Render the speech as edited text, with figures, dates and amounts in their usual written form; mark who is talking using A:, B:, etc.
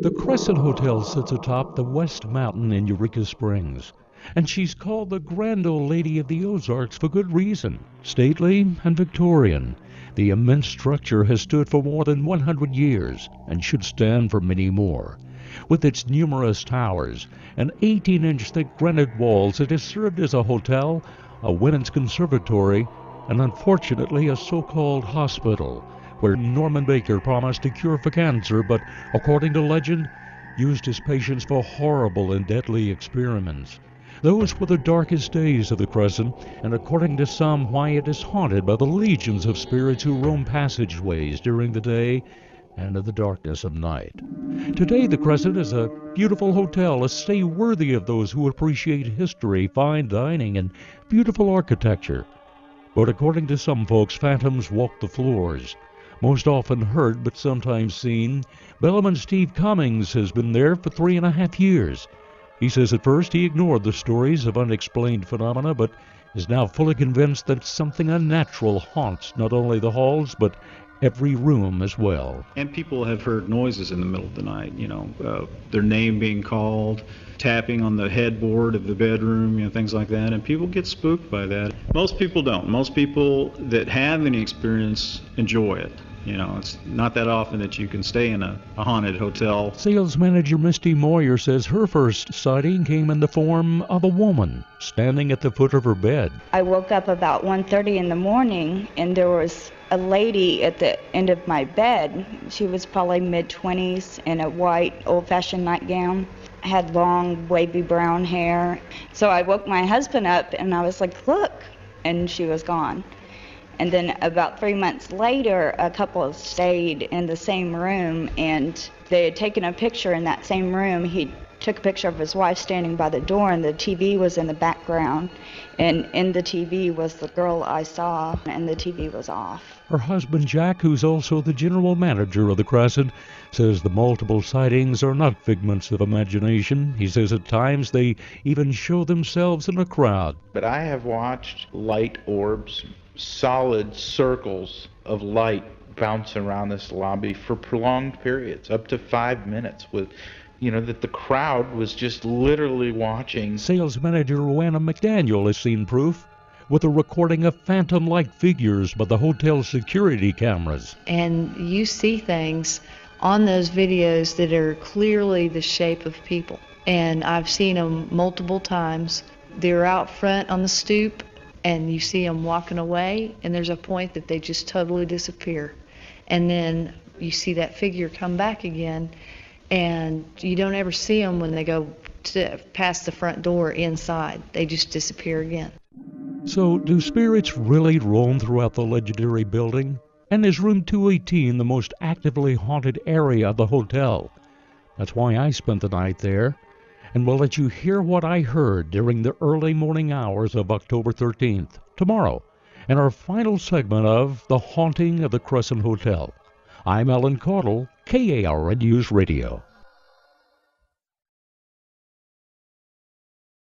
A: The Crescent Hotel sits atop the West Mountain in Eureka Springs, and she's called the Grand Old Lady of the Ozarks for good reason. Stately and Victorian, the immense structure has stood for more than 100 years and should stand for many more. With its numerous towers and 18-inch thick granite walls, it has served as a hotel, a women's conservatory, and unfortunately a so-called hospital, where Norman Baker promised a cure for cancer, but, according to legend, used his patients for horrible and deadly experiments. Those were the darkest days of the Crescent, and according to some, why it is haunted by the legions of spirits who roam passageways during the day and in the darkness of night. Today, the Crescent is a beautiful hotel, a stay worthy of those who appreciate history, fine dining, and beautiful architecture. But according to some folks, phantoms walk the floors. Most often heard but sometimes seen, bellman Steve Cummings has been there for 3.5 years. He says at first he ignored the stories of unexplained phenomena, but is now fully convinced that something unnatural haunts not only the halls, but every room as well.
B: And people have heard noises in the middle of the night, their name being called, tapping on the headboard of the bedroom, things like that, and people get spooked by that. Most people don't. Most people that have any experience enjoy it. It's not that often that you can stay in a haunted hotel.
A: Sales manager Misty Moyer says her first sighting came in the form of a woman standing at the foot of her bed.
C: I woke up about 1:30 in the morning, and there was a lady at the end of my bed. She was probably mid-20s in a white old-fashioned nightgown, had long wavy brown hair. So I woke my husband up and I was like, look, and she was gone. And then about 3 months later, a couple stayed in the same room, and they had taken a picture in that same room. He took a picture of his wife standing by the door, and the TV was in the background. And in the TV was the girl I saw, and the TV was off.
A: Her husband, Jack, who's also the general manager of the Crescent, says the multiple sightings are not figments of imagination. He says at times they even show themselves in a crowd.
D: But I have watched light orbs, solid circles of light bounce around this lobby for prolonged periods, up to 5 minutes, with that the crowd was just literally watching.
A: Sales manager Roanna McDaniel has seen proof with a recording of phantom-like figures by the hotel security cameras.
E: And you see things on those videos that are clearly the shape of people. And I've seen them multiple times. They're out front on the stoop, and you see them walking away, and there's a point that they just totally disappear. And then you see that figure come back again, and you don't ever see them when they go past the front door inside. They just disappear again.
A: So, do spirits really roam throughout the legendary building? And is room 218 the most actively haunted area of the hotel? That's why I spent the night there, and we'll let you hear what I heard during the early morning hours of October 13th, tomorrow, in our final segment of The Haunting of the Crescent Hotel. I'm Alan Caudle, KARN News Radio.